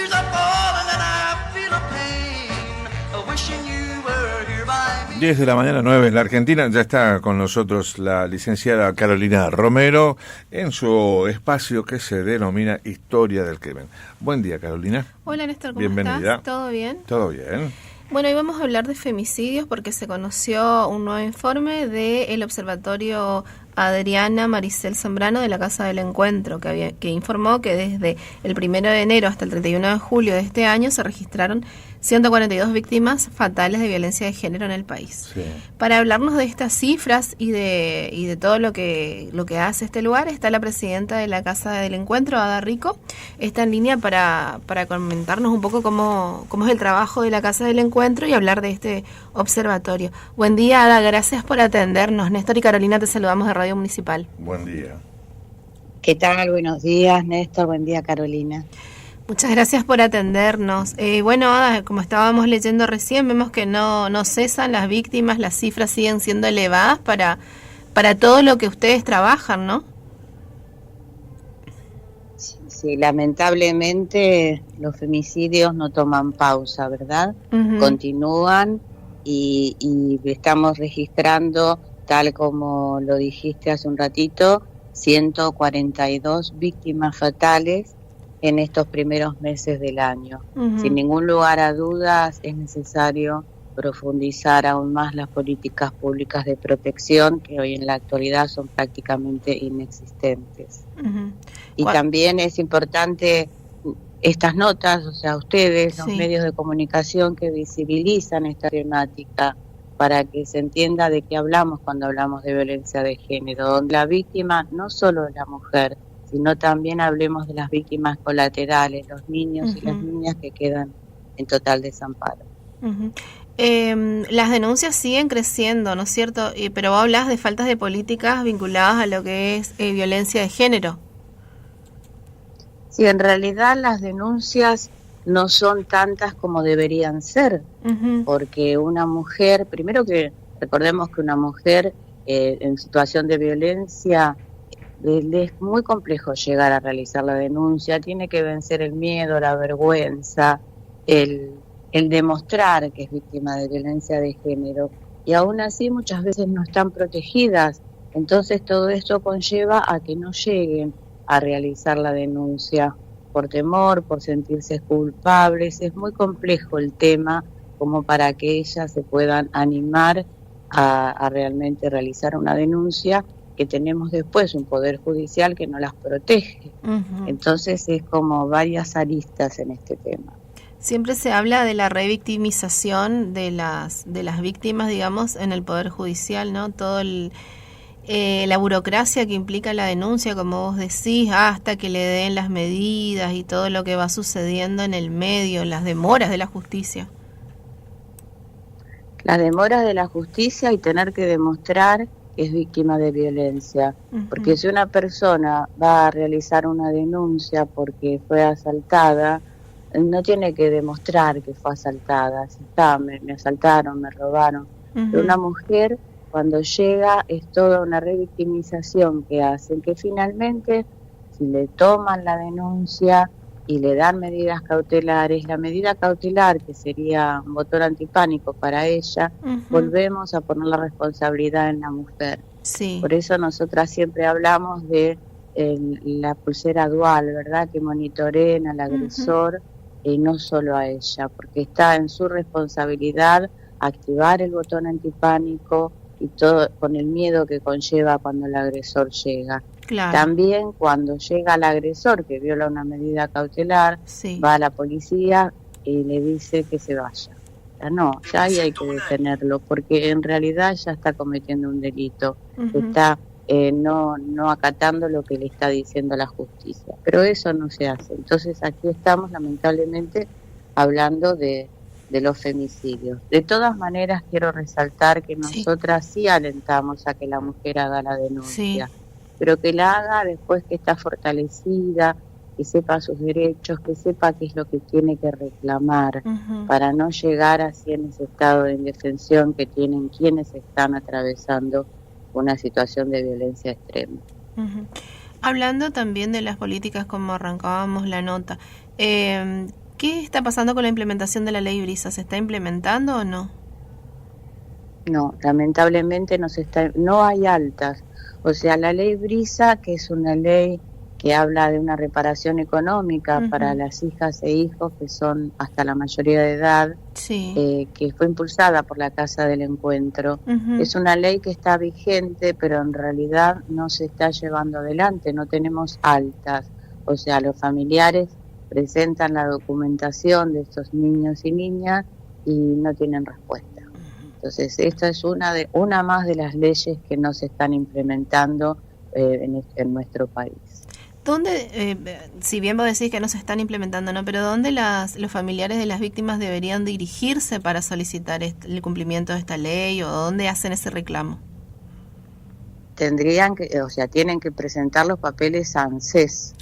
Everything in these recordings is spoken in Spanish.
tears are falling and I feel a pain, wishing you were here by me. 10 de la mañana, 9 en la Argentina. Ya está con nosotros la licenciada Carolina Romero en su espacio que se denomina Historia del Crimen. Buen día, Carolina. Hola, Néstor, ¿cómo Bienvenida. estás? ¿Todo bien? Todo bien. Bueno, hoy vamos a hablar de femicidios porque se conoció un nuevo informe del Observatorio Adriana Maricel Zambrano de la Casa del Encuentro, que informó que desde el 1 de enero hasta el 31 de julio de este año se registraron 142 víctimas fatales de violencia de género en el país. Sí. Para hablarnos de estas cifras y de todo lo que hace este lugar, está la presidenta de la Casa del Encuentro, Ada Rico. Está en línea para comentarnos un poco cómo es el trabajo de la Casa del Encuentro y hablar de este observatorio. Buen día, Ada, gracias por atendernos. Néstor y Carolina, te saludamos de Radio Municipal. Buen día. ¿Qué tal? Buenos días, Néstor. Buen día, Carolina. Muchas gracias por atendernos. Bueno, Ada, como estábamos leyendo recién, vemos que no cesan las víctimas, las cifras siguen siendo elevadas para todo lo que ustedes trabajan, ¿no? Sí, lamentablemente los femicidios no toman pausa, ¿verdad? Uh-huh. Continúan y estamos registrando, tal como lo dijiste hace un ratito, 142 víctimas fatales en estos primeros meses del año. Uh-huh. Sin ningún lugar a dudas es necesario profundizar aún más las políticas públicas de protección que hoy en la actualidad son prácticamente inexistentes. Uh-huh. Y también es importante estas notas, o sea, ustedes, los Sí. medios de comunicación que visibilizan esta temática para que se entienda de qué hablamos cuando hablamos de violencia de género, donde la víctima no solo es la mujer, sino también hablemos de las víctimas colaterales, los niños Uh-huh. y las niñas que quedan en total desamparo. Uh-huh. Las denuncias siguen creciendo, ¿no es cierto? Pero vos hablas de faltas de políticas vinculadas a lo que es violencia de género. Sí, en realidad las denuncias no son tantas como deberían ser, Uh-huh. porque una mujer, primero que recordemos que una mujer en situación de violencia le es muy complejo llegar a realizar la denuncia, tiene que vencer el miedo, la vergüenza, el demostrar que es víctima de violencia de género, y aún así muchas veces no están protegidas. Entonces todo esto conlleva a que no lleguen a realizar la denuncia por temor, por sentirse culpables. Es muy complejo el tema como para que ellas se puedan animar a realmente realizar una denuncia, que tenemos después un poder judicial que no las protege. Uh-huh. Entonces es como varias aristas en este tema. Siempre se habla de la revictimización de las víctimas, digamos, en el Poder Judicial, ¿no? Todo la burocracia que implica la denuncia, como vos decís, hasta que le den las medidas y todo lo que va sucediendo en el medio, las demoras de la justicia. Las demoras de la justicia y tener que demostrar que es víctima de violencia. Uh-huh. Porque si una persona va a realizar una denuncia porque fue asaltada, no tiene que demostrar que fue asaltada. Si está, me asaltaron, me robaron. Uh-huh. Pero una mujer, cuando llega, es toda una revictimización que hacen, que finalmente, si le toman la denuncia y le dan medidas cautelares, la medida cautelar, que sería un botón antipánico para ella, Uh-huh. volvemos a poner la responsabilidad en la mujer. Sí. Por eso nosotras siempre hablamos de la pulsera dual, ¿verdad? Que monitoreen al agresor y no solo a ella, porque está en su responsabilidad activar el botón antipánico y todo con el miedo que conlleva cuando el agresor llega. Claro. También cuando llega el agresor que viola una medida cautelar, Sí. va a la policía y le dice que se vaya. Ya no, ya ahí hay que detenerlo, porque en realidad ya está cometiendo un delito, Uh-huh. está no acatando lo que le está diciendo la justicia. Pero eso no se hace. Entonces aquí estamos lamentablemente hablando de los femicidios. De todas maneras quiero resaltar que nosotras sí alentamos a que la mujer haga la denuncia. Sí. Pero que la haga después que está fortalecida, que sepa sus derechos, que sepa qué es lo que tiene que reclamar, Uh-huh. para no llegar así en ese estado de indefensión que tienen quienes están atravesando una situación de violencia extrema. Uh-huh. Hablando también de las políticas, como arrancábamos la nota, ¿Qué está pasando con la implementación de la ley Brisa? ¿Se está implementando o no? No, lamentablemente no hay altas. O sea, la ley Brisa, que es una ley que habla de una reparación económica para las hijas e hijos que son hasta la mayoría de edad, sí. Que fue impulsada por la Casa del Encuentro. Es una ley que está vigente, pero en realidad no se está llevando adelante, no tenemos altas. O sea, los familiares presentan la documentación de estos niños y niñas y no tienen respuesta. Entonces, esta es una más de las leyes que no se están implementando en nuestro país. ¿Dónde, si bien vos decís que no se están implementando, ¿no? Pero ¿dónde los familiares de las víctimas deberían dirigirse para solicitar el cumplimiento de esta ley o dónde hacen ese reclamo? Tienen que presentar los papeles a ANSES.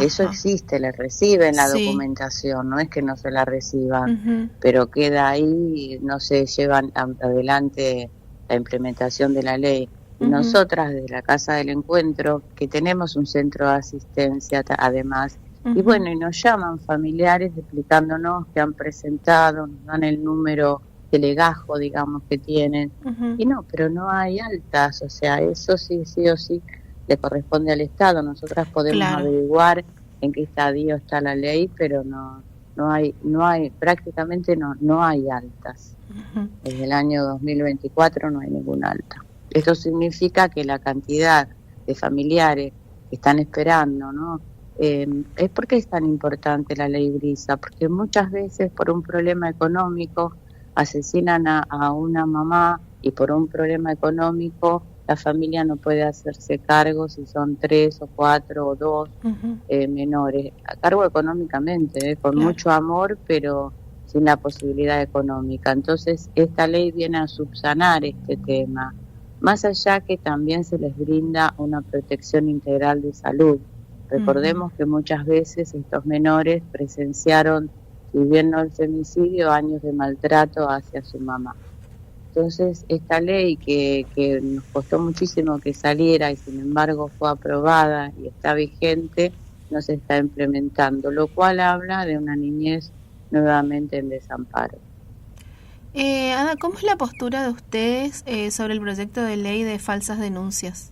Eso existe, les reciben la documentación, no es que no se la reciban, pero queda ahí, no se llevan adelante la implementación de la ley. Y nosotras desde la Casa del Encuentro, que tenemos un centro de asistencia además, y bueno, y nos llaman familiares explicándonos que han presentado, nos dan el número de legajo, digamos, que tienen, y no, pero no hay altas, o sea, eso sí o sí le corresponde al Estado. Nosotras podemos averiguar en qué estadio está la ley, pero no hay prácticamente no hay altas. Desde el año 2024 no hay ninguna alta. Esto significa que la cantidad de familiares que están esperando, ¿no? Es porque es tan importante la ley Brisa, porque muchas veces por un problema económico asesinan a una mamá y por un problema económico la familia no puede hacerse cargo si son 3 o 4 o 2 menores, a cargo económicamente, con mucho amor, pero sin la posibilidad económica. Entonces, esta ley viene a subsanar este tema, más allá que también se les brinda una protección integral de salud. Recordemos que muchas veces estos menores presenciaron, si bien no el femicidio, años de maltrato hacia su mamá. Entonces, esta ley que nos costó muchísimo que saliera y sin embargo fue aprobada y está vigente, no se está implementando, lo cual habla de una niñez nuevamente en desamparo. Ada, ¿cómo es la postura de ustedes sobre el proyecto de ley de falsas denuncias?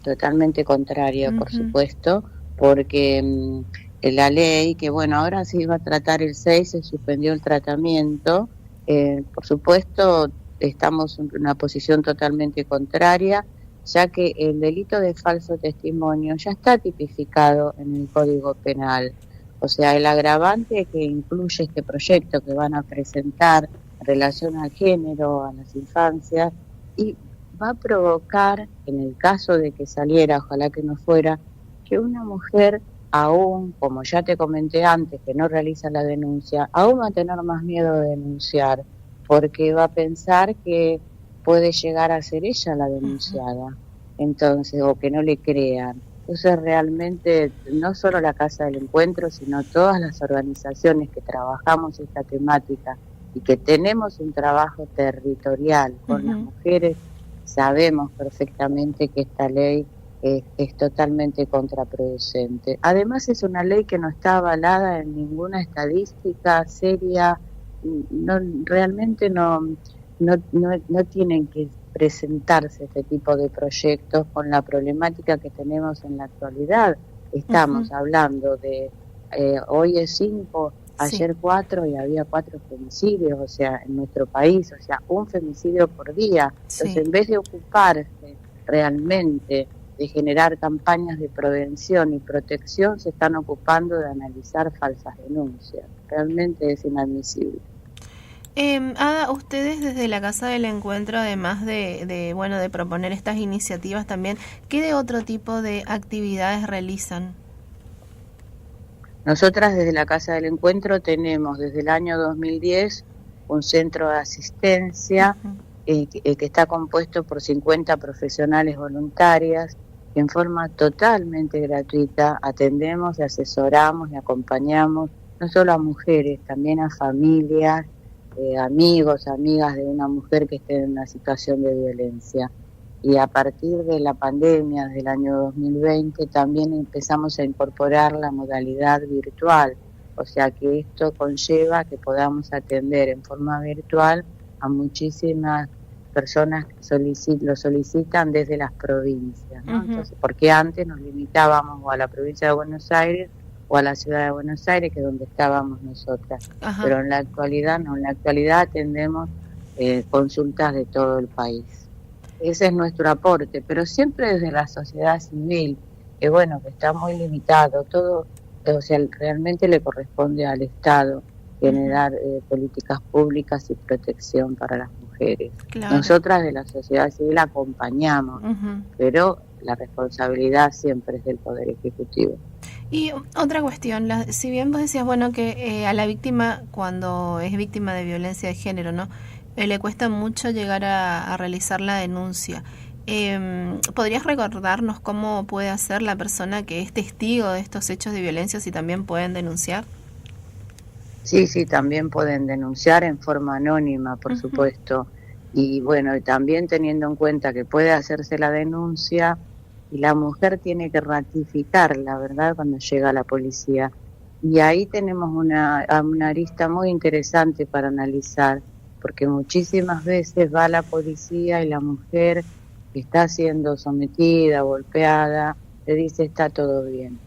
Totalmente contraria, por supuesto, porque la ley, que bueno, ahora se iba a tratar el 6, se suspendió el tratamiento. Por supuesto, estamos en una posición totalmente contraria, ya que el delito de falso testimonio ya está tipificado en el Código Penal. O sea, el agravante que incluye este proyecto que van a presentar en relación al género, a las infancias, y va a provocar, en el caso de que saliera, ojalá que no fuera, que una mujer, aún, como ya te comenté antes, que no realiza la denuncia, aún va a tener más miedo de denunciar, porque va a pensar que puede llegar a ser ella la denunciada, entonces, o que no le crean. Entonces, realmente, no solo la Casa del Encuentro, sino todas las organizaciones que trabajamos esta temática y que tenemos un trabajo territorial con las mujeres, sabemos perfectamente que esta ley es totalmente contraproducente. Además, es una ley que no está avalada en ninguna estadística seria. Realmente no tienen que presentarse este tipo de proyectos con la problemática que tenemos en la actualidad. Estamos hablando de hoy es 5, ayer 4 y había 4 femicidios, o sea, en nuestro país, o sea, un femicidio por día. Entonces, en vez de ocuparse realmente de generar campañas de prevención y protección, se están ocupando de analizar falsas denuncias. Realmente es inadmisible. Ada, ustedes desde la Casa del Encuentro, además de proponer estas iniciativas también, ¿qué de otro tipo de actividades realizan? Nosotras desde la Casa del Encuentro tenemos desde el año 2010 un centro de asistencia que está compuesto por 50 profesionales voluntarias que en forma totalmente gratuita atendemos y asesoramos y acompañamos no solo a mujeres, también a familias, amigos, amigas de una mujer que esté en una situación de violencia. Y a partir de la pandemia del año 2020 también empezamos a incorporar la modalidad virtual, O sea que esto conlleva que podamos atender en forma virtual a muchísimas personas que lo solicitan desde las provincias, ¿no? Entonces, porque antes nos limitábamos o a la provincia de Buenos Aires o a la ciudad de Buenos Aires, que es donde estábamos nosotras. Pero en la actualidad no, en la actualidad atendemos consultas de todo el país. Ese es nuestro aporte, pero siempre desde la sociedad civil, que bueno, que está muy limitado, todo, o sea, realmente le corresponde al Estado generar políticas públicas y protección para las mujeres. Claro. Nosotras de la sociedad civil acompañamos, pero la responsabilidad siempre es del Poder Ejecutivo. Y otra cuestión, si bien vos decías, bueno, que a la víctima, cuando es víctima de violencia de género, ¿no? Le cuesta mucho llegar a realizar la denuncia. ¿Podrías recordarnos cómo puede hacer la persona que es testigo de estos hechos de violencia, si también pueden denunciar? Sí, también pueden denunciar en forma anónima, por supuesto. Y bueno, y también teniendo en cuenta que puede hacerse la denuncia y la mujer tiene que ratificarla, ¿verdad?, cuando llega la policía. Y ahí tenemos una arista muy interesante para analizar, porque muchísimas veces va la policía y la mujer que está siendo sometida, golpeada, le dice está todo bien.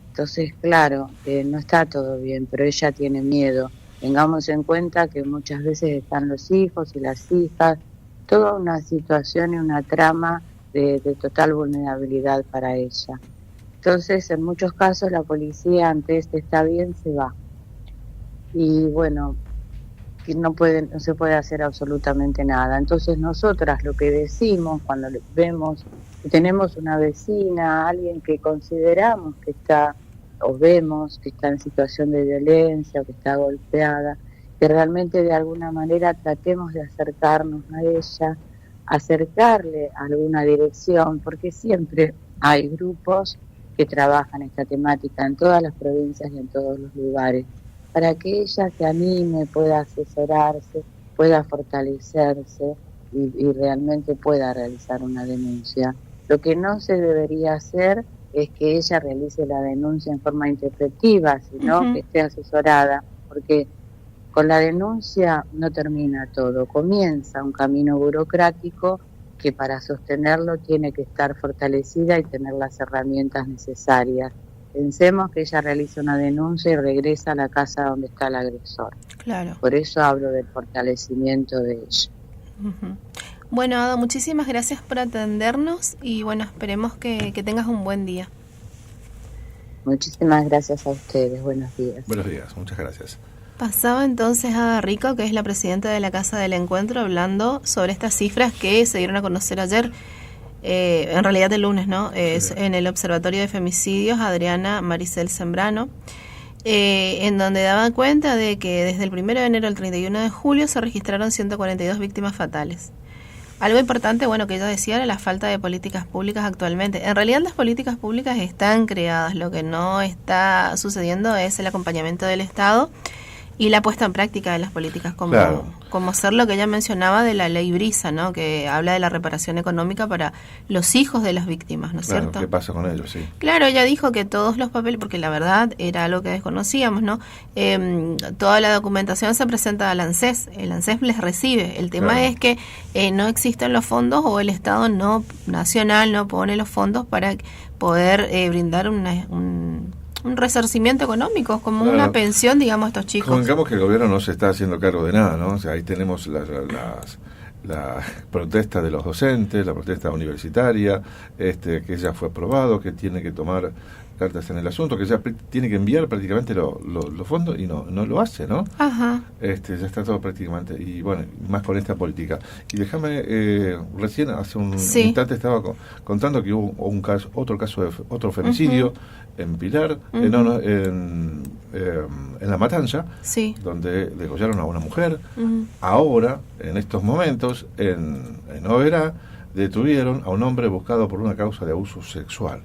Entonces, claro, no está todo bien, pero ella tiene miedo. Tengamos en cuenta que muchas veces están los hijos y las hijas, toda una situación y una trama de total vulnerabilidad para ella. Entonces, en muchos casos la policía ante este está bien se va. Y bueno, no se puede hacer absolutamente nada. Entonces nosotras lo que decimos cuando vemos que tenemos una vecina, alguien que consideramos que está o vemos que está en situación de violencia o que está golpeada, que realmente de alguna manera tratemos de acercarnos a ella, acercarle a alguna dirección, porque siempre hay grupos que trabajan esta temática en todas las provincias y en todos los lugares, para que ella se anime, pueda asesorarse, pueda fortalecerse y realmente pueda realizar una denuncia. Lo que no se debería hacer es que ella realice la denuncia en forma interpretiva, sino que esté asesorada, porque con la denuncia no termina todo, comienza un camino burocrático que para sostenerlo tiene que estar fortalecida y tener las herramientas necesarias. Pensemos que ella realiza una denuncia y regresa a la casa donde está el agresor. Claro. Por eso hablo del fortalecimiento de ella. Bueno, Ada, muchísimas gracias por atendernos y bueno, esperemos que tengas un buen día. Muchísimas gracias a ustedes, buenos días. Buenos días, muchas gracias. Pasaba entonces Ada Rico, que es la presidenta de la Casa del Encuentro, hablando sobre estas cifras que se dieron a conocer ayer, en realidad el lunes, ¿no? Sí. En el Observatorio de Femicidios, Adriana Maricel Sembrano, en donde daba cuenta de que desde el 1 de enero al 31 de julio se registraron 142 víctimas fatales. Algo importante, bueno, que ella decía era la falta de políticas públicas actualmente. En realidad las políticas públicas están creadas, lo que no está sucediendo es el acompañamiento del Estado y la puesta en práctica de las políticas, como ser lo que ella mencionaba de la ley Brisa, ¿no? Que habla de la reparación económica para los hijos de las víctimas, ¿no es cierto? ¿Qué pasa con ellos? Sí. Claro, ella dijo que todos los papeles, porque la verdad era algo que desconocíamos, ¿no? Toda la documentación se presenta al ANSES, el ANSES les recibe. El tema es que no existen los fondos o el Estado nacional no pone los fondos para poder brindar un resarcimiento económico, como una pensión, digamos, a estos chicos. Convengamos que el gobierno no se está haciendo cargo de nada, ¿no? O sea, ahí tenemos la protesta de los docentes, la protesta universitaria, que ya fue aprobado, que tiene que tomar cartas en el asunto, que ya tiene que enviar prácticamente los fondos y no lo hace, ¿no? Ajá. Ya está todo prácticamente, y bueno, más con esta política. Y déjame, recién hace un instante estaba contando que hubo otro femicidio en Pilar, en La Matanza, donde degollaron a una mujer. Ahora, en estos momentos, en Oberá, detuvieron a un hombre buscado por una causa de abuso sexual.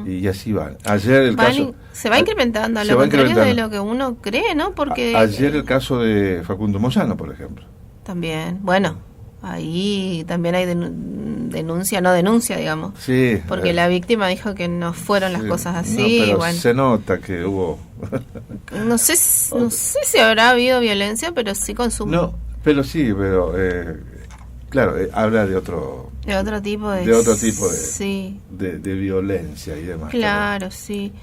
Y así van. Ayer el caso se va incrementando, a lo contrario de lo que uno cree, ¿no? Porque ayer el caso de Facundo Moyano, por ejemplo. También, bueno, ahí también hay denuncia, no denuncia, digamos. Sí. Porque la víctima dijo que no fueron las sí. cosas así. No, pero bueno, se nota que hubo... no sé si habrá habido violencia, pero sí consumo. No, pero sí, pero... claro, habla de otro... De otro tipo de... De otro tipo sí. de violencia y demás. Claro, sí.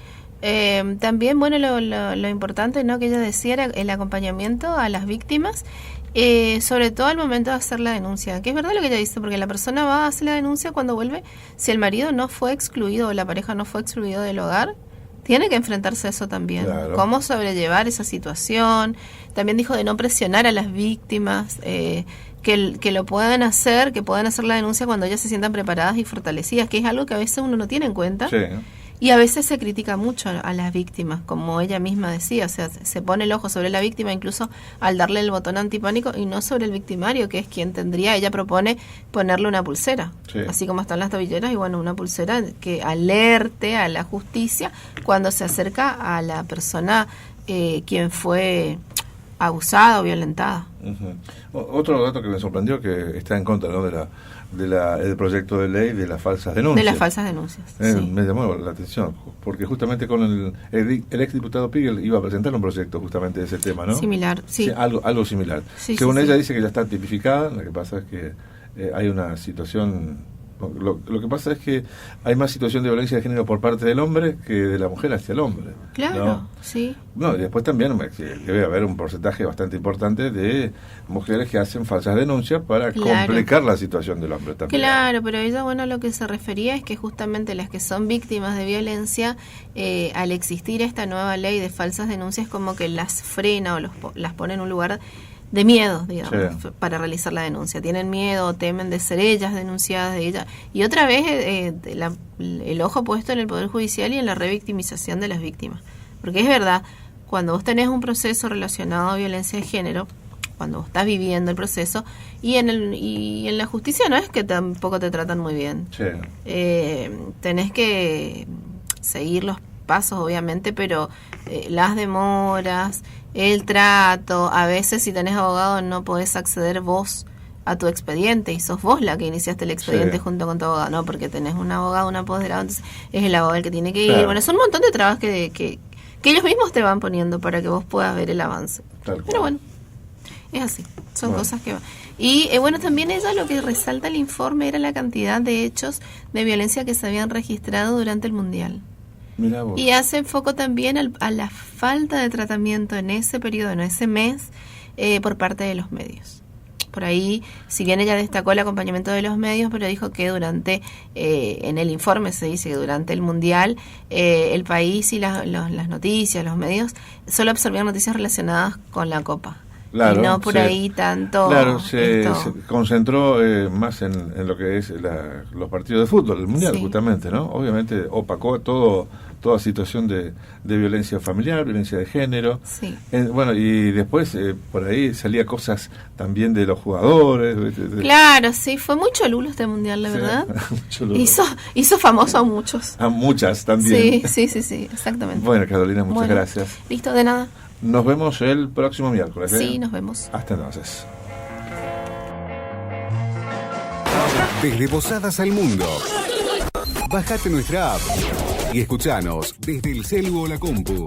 También, bueno, lo importante, ¿no?, que ella decía era el acompañamiento a las víctimas, sobre todo al momento de hacer la denuncia, que es verdad lo que ella dice, porque la persona va a hacer la denuncia cuando vuelve, si el marido no fue excluido o la pareja no fue excluido del hogar, tiene que enfrentarse a eso también. Claro. Cómo sobrellevar esa situación. También dijo de no presionar a las víctimas, que lo puedan hacer, que puedan hacer la denuncia cuando ellas se sientan preparadas y fortalecidas, que es algo que a veces uno no tiene en cuenta. Sí. Y a veces se critica mucho a las víctimas, como ella misma decía, o sea, se pone el ojo sobre la víctima incluso al darle el botón antipánico y no sobre el victimario, que es quien tendría, ella propone ponerle una pulsera, Sí. así como están las tobilleras, y bueno, una pulsera que alerte a la justicia cuando se acerca a la persona quien fue abusada o violentada. Uh-huh. Otro dato que me sorprendió, que está en contra, ¿no?, el proyecto de ley de las falsas denuncias. De las falsas denuncias, sí. Me llamó la atención, porque justamente con el exdiputado Piguel iba a presentar un proyecto justamente de ese tema, ¿no? Similar, sí. Sí, algo similar. Sí, Según sí, ella sí. dice que ya está tipificada, lo que pasa es que hay una situación... Lo que pasa es que hay más situación de violencia de género por parte del hombre que de la mujer hacia el hombre. Claro, ¿no? sí. No, y después también debe haber un porcentaje bastante importante de mujeres que hacen falsas denuncias para complicar la situación del hombre también. Claro, pero ella, bueno, lo que se refería es que justamente las que son víctimas de violencia, al existir esta nueva ley de falsas denuncias, como que las frena o las pone en un lugar de miedo, digamos, sí, para realizar la denuncia. Tienen miedo, temen de ser ellas denunciadas de ella. Y otra vez el ojo puesto en el Poder Judicial y en la revictimización de las víctimas. Porque es verdad, cuando vos tenés un proceso relacionado a violencia de género, cuando vos estás viviendo el proceso, y en la justicia no es que tampoco te tratan muy bien. Sí. Tenés que seguir los pasos, obviamente, pero las demoras, el trato, a veces si tenés abogado no podés acceder vos a tu expediente y sos vos la que iniciaste el expediente, sí, junto con tu abogado, no, porque tenés un abogado, un apoderado, entonces es el abogado el que tiene que ir. Claro. Bueno, son un montón de trabas que ellos mismos te van poniendo para que vos puedas ver el avance. Pero bueno, es así, son cosas que van. Y bueno, también ella lo que resalta el informe era la cantidad de hechos de violencia que se habían registrado durante el Mundial. Y hace foco también a la falta de tratamiento en ese periodo, en ese mes, por parte de los medios. Por ahí, si bien ella destacó el acompañamiento de los medios, pero dijo que en el informe se dice que durante el Mundial, el país y las noticias, los medios, solo absorbían noticias relacionadas con la Copa. Claro, y no por ahí tanto... Claro, se concentró más en lo que es los partidos de fútbol, el Mundial, sí, justamente, ¿no? Obviamente opacó toda situación de violencia familiar, violencia de género. Sí. Bueno, y después por ahí salía cosas también de los jugadores. Claro, sí, fue mucho lulo este Mundial, la verdad. Mucho lulo. Hizo famoso a muchos. A muchas también. Sí, exactamente. Bueno, Carolina, muchas gracias. Listo, de nada. Nos vemos el próximo miércoles. Sí, nos vemos. Hasta entonces. Desde Posadas al Mundo. Bájate nuestra app y escuchanos desde el celu o la compu.